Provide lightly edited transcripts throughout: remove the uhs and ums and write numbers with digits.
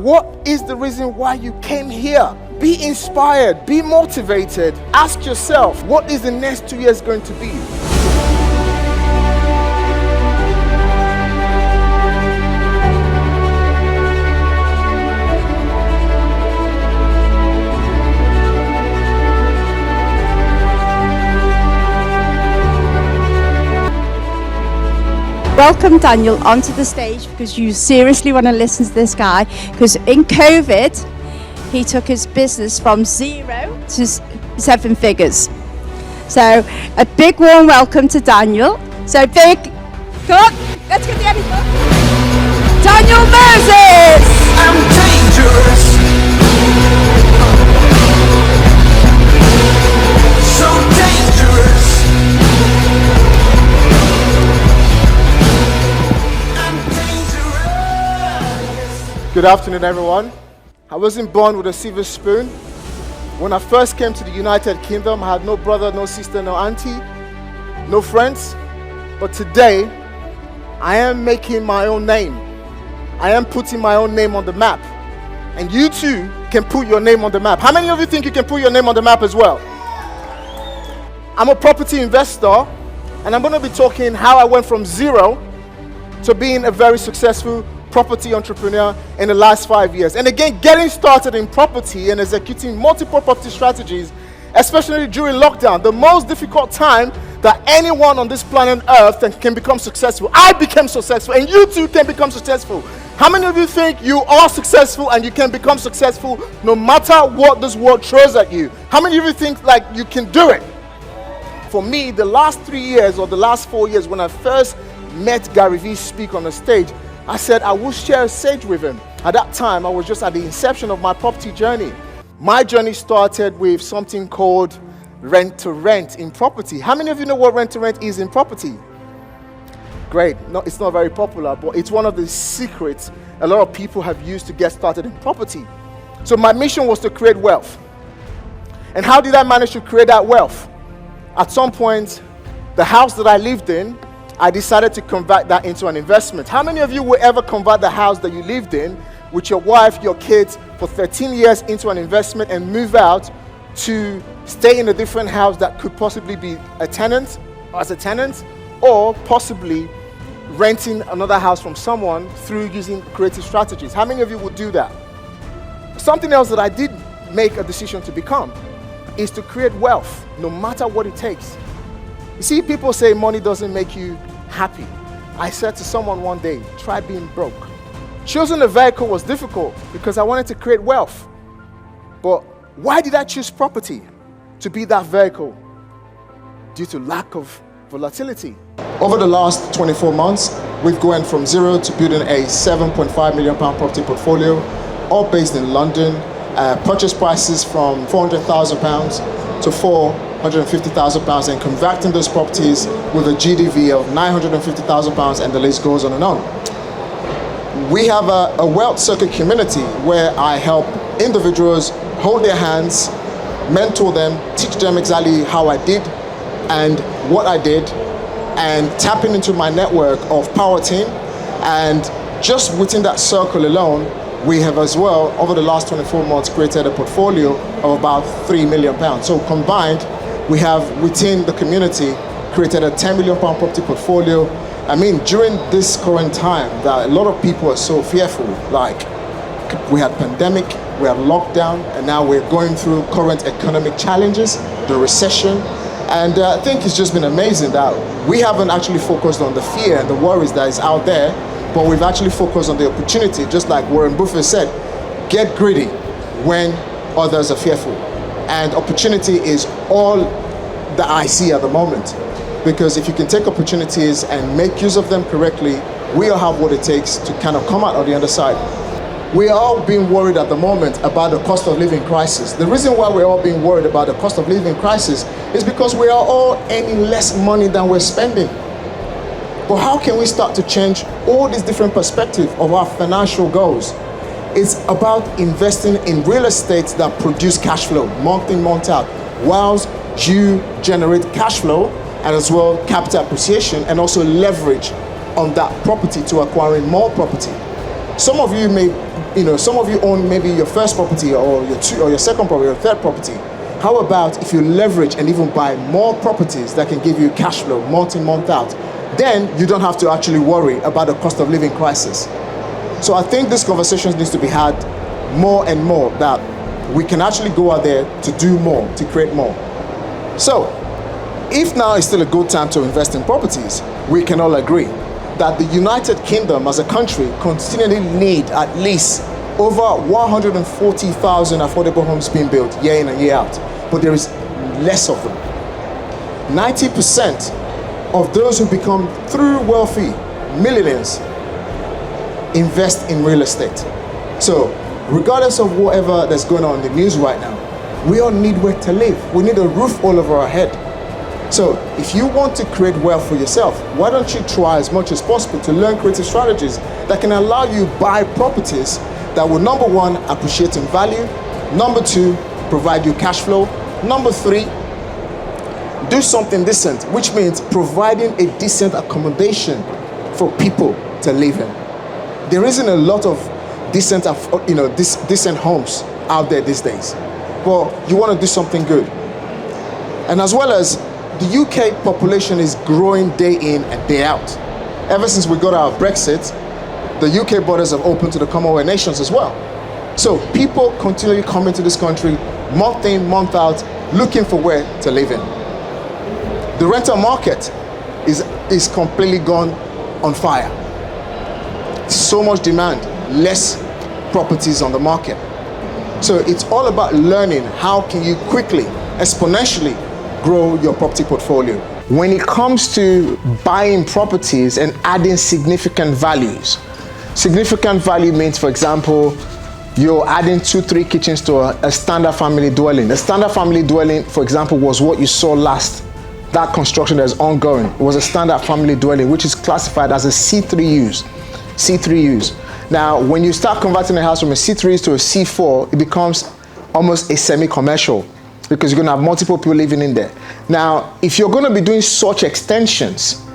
What is the reason why you came here? Be inspired, be motivated. Ask yourself, what is the next 2 years going to be? Welcome Daniel onto the stage because you seriously want to listen to this guy, because in COVID he took his business from 0 to 7 figures. So a big warm welcome to Daniel. So big, come on, let's get the end. Daniel Moses! I'm dangerous, so dangerous. Good afternoon, everyone. I wasn't born with a silver spoon. When I first came to the United Kingdom, I had no brother, no sister, no auntie, no friends. But today, I am making my own name. I am putting my own name on the map. And you too can put your name on the map. How many of you think you can put your name on the map as well? I'm a property investor, and I'm going to be talking how I went from 0 to being a very successful property entrepreneur in the last 5 years. And again, getting started in property and executing multiple property strategies, especially during lockdown, the most difficult time that anyone on this planet Earth can become successful. I became successful, and you too can become successful. How many of you think you are successful and you can become successful no matter what this world throws at you? How many of you think like you can do it? For me, the last 3 years or the last 4 years, when I first met Gary Vee speak on the stage, I said I would share a stage with him. At that time, I was just at the inception of my property journey. My journey started with something called rent-to-rent in property. How many of you know what rent-to-rent is in property? Great. No, it's not very popular, but it's one of the secrets a lot of people have used to get started in property. So my mission was to create wealth. And how did I manage to create that wealth? At some point, the house that I lived in, I decided to convert that into an investment. How many of you will ever convert the house that you lived in with your wife, your kids, for 13 years into an investment and move out to stay in a different house that could possibly be a tenant, as a tenant, or possibly renting another house from someone through using creative strategies? How many of you would do that? Something else that I did make a decision to become is to create wealth, no matter what it takes. You see, people say money doesn't make you happy. I said to someone one day, try being broke. Choosing a vehicle was difficult because I wanted to create wealth. But why did I choose property to be that vehicle? Due to lack of volatility. Over the last 24 months, we've gone from 0 to building a £7.5 million property portfolio, all based in London. Purchase prices from £400,000 to £450,000, and converting those properties with a GDV of £950,000, and the list goes on and on. We have a wealth circuit community where I help individuals hold their hands, mentor them, teach them exactly how I did and what I did, and tapping into my network of power team. And just within that circle alone, we have as well, over the last 24 months, created a portfolio of about £3 million. So combined, we have within the community created a £10 million property portfolio. I mean, during this current time that a lot of people are so fearful, like we had pandemic, we had lockdown, and now we're going through current economic challenges, the recession. And I think it's just been amazing that we haven't actually focused on the fear and the worries that is out there, but we've actually focused on the opportunity. Just like Warren Buffett said, get greedy when others are fearful. And opportunity is all that I see at the moment. Because if you can take opportunities and make use of them correctly, we all have what it takes to kind of come out on the other side. We are all being worried at the moment about the cost of living crisis. The reason why we're all being worried about the cost of living crisis is because we are all earning less money than we're spending. But how can we start to change all these different perspectives of our financial goals? It's about investing in real estate that produce cash flow, month in, month out, whilst you generate cash flow and as well capital appreciation and also leverage on that property to acquiring more property. Some of you some of you own maybe your first property or your second property or third property. How about if you leverage and even buy more properties that can give you cash flow month in, month out? Then you don't have to actually worry about the cost of living crisis. So I think this conversation needs to be had more and more, that we can actually go out there to do more, to create more. So if now is still a good time to invest in properties, we can all agree that the United Kingdom as a country continually need at least over 140,000 affordable homes being built year in and year out, but there is less of them. 90% of those who become through wealthy millionaires invest in real estate. So regardless of whatever that's going on in the news right now, we all need where to live. We need a roof all over our head. So if you want to create wealth for yourself, why don't you try as much as possible to learn creative strategies that can allow you buy properties that will, number one, appreciate in value, number two, provide you cash flow, number three, do something decent, which means providing a decent accommodation for people to live in. There isn't a lot of decent homes out there these days, but you want to do something good. And as well as the UK population is growing day in and day out. Ever since we got our Brexit, the UK borders have opened to the Commonwealth nations as well. So people continually come into this country month in, month out, looking for where to live in. The rental market is completely gone on fire. So much demand, less properties on the market. So it's all about learning how can you quickly, exponentially grow your property portfolio. When it comes to buying properties and adding significant values, significant value means, for example, you're adding 2-3 kitchens to a standard family dwelling. The standard family dwelling, for example, was what you saw last. That construction that is ongoing was a standard family dwelling, which is classified as a C3 use. C3 use. Now, when you start converting a house from a C3 use to a C4, it becomes almost a semi-commercial, because you're going to have multiple people living in there. Now, if you're going to be doing such extensions,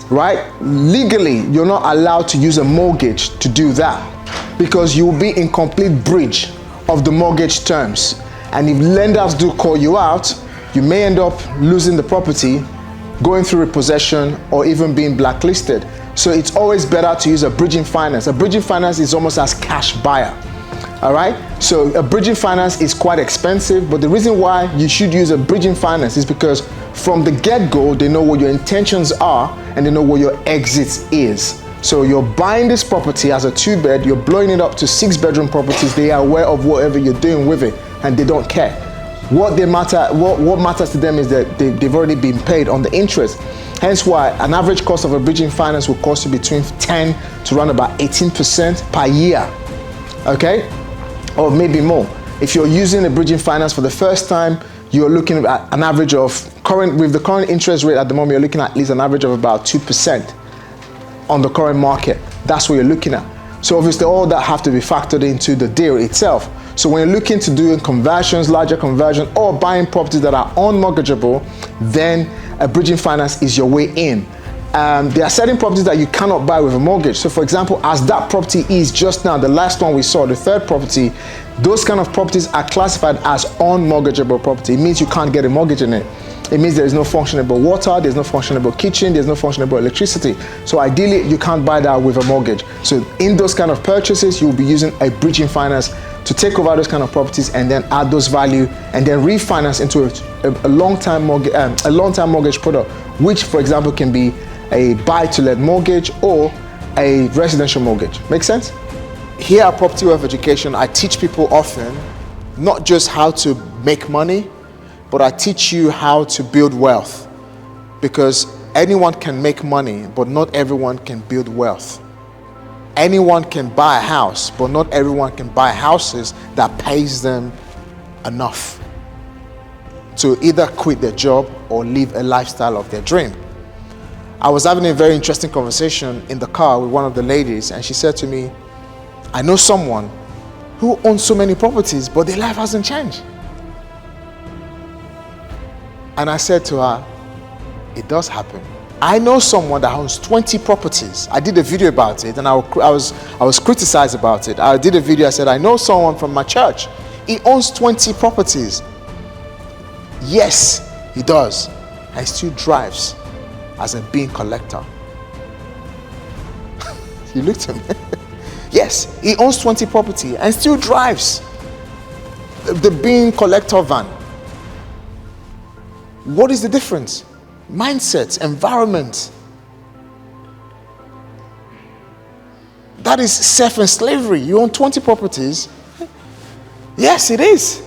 right, legally, you're not allowed to use a mortgage to do that, because you'll be in complete breach of the mortgage terms. And if lenders do call you out, you may end up losing the property, going through repossession, or even being blacklisted. So it's always better to use a bridging finance. A bridging finance is almost as cash buyer. All right, so a bridging finance is quite expensive, but the reason why you should use a bridging finance is because from the get-go, they know what your intentions are and they know what your exit is. So you're buying this property as a 2-bed, you're blowing it up to 6-bedroom properties. They are aware of whatever you're doing with it and they don't care. What matters to them is that they've already been paid on the interest. Hence why an average cost of a bridging finance will cost you between 10 to around about 18% per year. Okay? Or maybe more. If you're using a bridging finance for the first time, you're looking at an average of with the current interest rate at the moment, you're looking at least an average of about 2% on the current market. That's what you're looking at. So obviously all that have to be factored into the deal itself. So when you're looking to doing conversions, larger conversions, or buying properties that are unmortgageable, then a bridging finance is your way in. There are certain properties that you cannot buy with a mortgage. So for example, as that property is just now, the last one we saw, the third property, those kind of properties are classified as unmortgageable property. It means you can't get a mortgage in it. It means there is no functionable water, there's no functionable kitchen, there's no functionable electricity. So ideally, you can't buy that with a mortgage. So in those kind of purchases, you'll be using a bridging finance to take over those kind of properties and then add those value and then refinance into a long-term mortgage product, which for example can be a buy-to-let mortgage or a residential mortgage. Make sense? Here at Property Wealth Education, I teach people often not just how to make money, but I teach you how to build wealth, because anyone can make money, but not everyone can build wealth. Anyone can buy a house, but not everyone can buy houses that pays them enough to either quit their job or live a lifestyle of their dream. I was having a very interesting conversation in the car with one of the ladies, and she said to me, I know someone who owns so many properties, but their life hasn't changed. And I said to her, it does happen. I know someone that owns 20 properties. I did a video about it, and I was criticized about it. I did a video. I said, I know someone from my church. He owns 20 properties. Yes, he does. And he still drives as a bean collector. You looked at me. Yes, he owns 20 property and still drives the bean collector van. What is the difference? Mindset, environment. That is self-slavery. You own 20 properties. Yes, it is.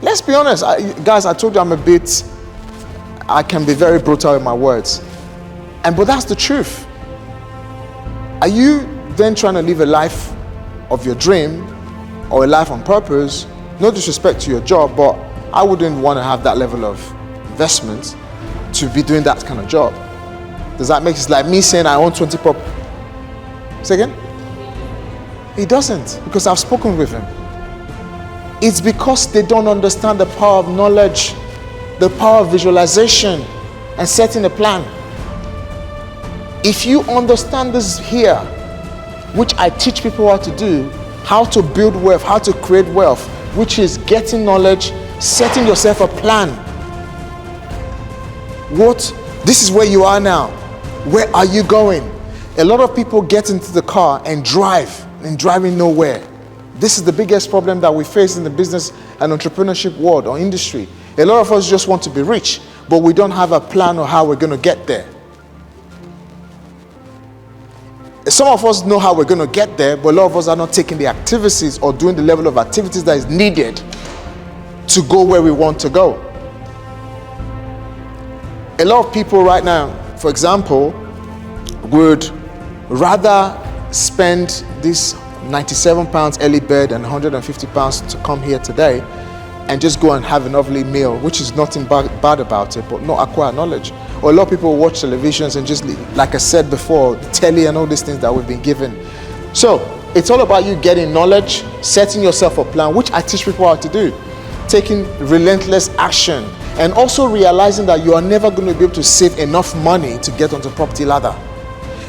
Let's be honest. Guys, I told you I can be very brutal in my words. But that's the truth. Are you then trying to live a life of your dream or a life on purpose? No disrespect to your job, but I wouldn't want to have that level of investment to be doing that kind of job. Does that make sense? Like me saying I own 20 prop. Say again? He doesn't, because I've spoken with him. It's because they don't understand the power of knowledge, the power of visualization, and setting a plan. If you understand this here, which I teach people how to do, how to build wealth, how to create wealth, which is getting knowledge, setting yourself a plan. This is where you are now. Where are you going? A lot of people get into the car and driving nowhere. This is the biggest problem that we face in the business and entrepreneurship world or industry. A lot of us just want to be rich, but we don't have a plan of how we're going to get there. Some of us know how we're going to get there, but a lot of us are not taking the activities or doing the level of activities that is needed to go where we want to go. A lot of people right now, for example, would rather spend this £97 early bird and £150 to come here today and just go and have a lovely meal, which is nothing bad about it, but not acquire knowledge. Or a lot of people watch televisions and just, like I said before, the telly and all these things that we've been given. So it's all about you getting knowledge, setting yourself a plan, which I teach people how to do, taking relentless action, and also realizing that you are never going to be able to save enough money to get onto property ladder.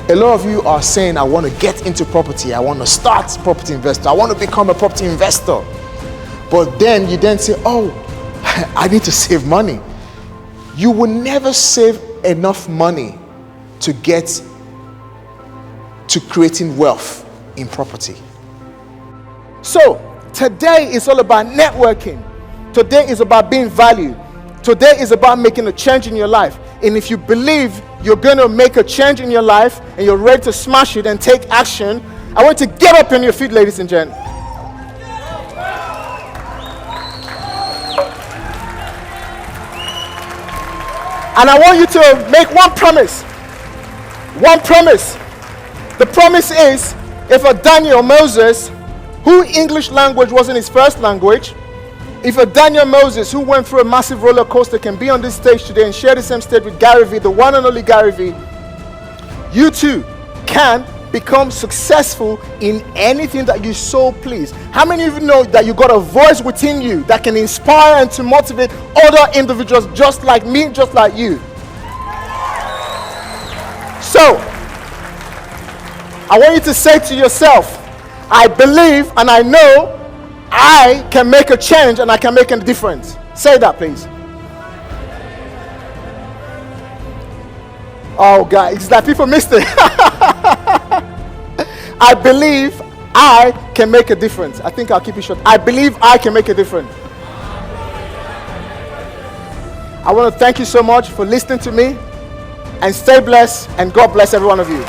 A lot of you are saying, I want to get into property, I want to start property investor, I want to become a property investor. But then you then say, oh, I need to save money. You will never save enough money to get to creating wealth in property. So today is all about networking. Today is about being valued. Today is about making a change in your life. And if you believe you're going to make a change in your life and you're ready to smash it and take action, I want you to get up on your feet, ladies and gentlemen. And I want you to make one promise. One promise. The promise is, if a Daniel Moses, who English language wasn't his first language, if a Daniel Moses who went through a massive roller coaster can be on this stage today and share the same stage with Gary Vee, the one and only Gary Vee, you too can become successful in anything that you so please. How many of you know that you got a voice within you that can inspire and to motivate other individuals just like me, just like you? So, I want you to say to yourself, I believe and I know I can make a change and I can make a difference. Say that, please. Oh, God, it's like people missed it. I believe I can make a difference. I think I'll keep it short. I believe I can make a difference. I want to thank you so much for listening to me, and stay blessed, and God bless every one of you.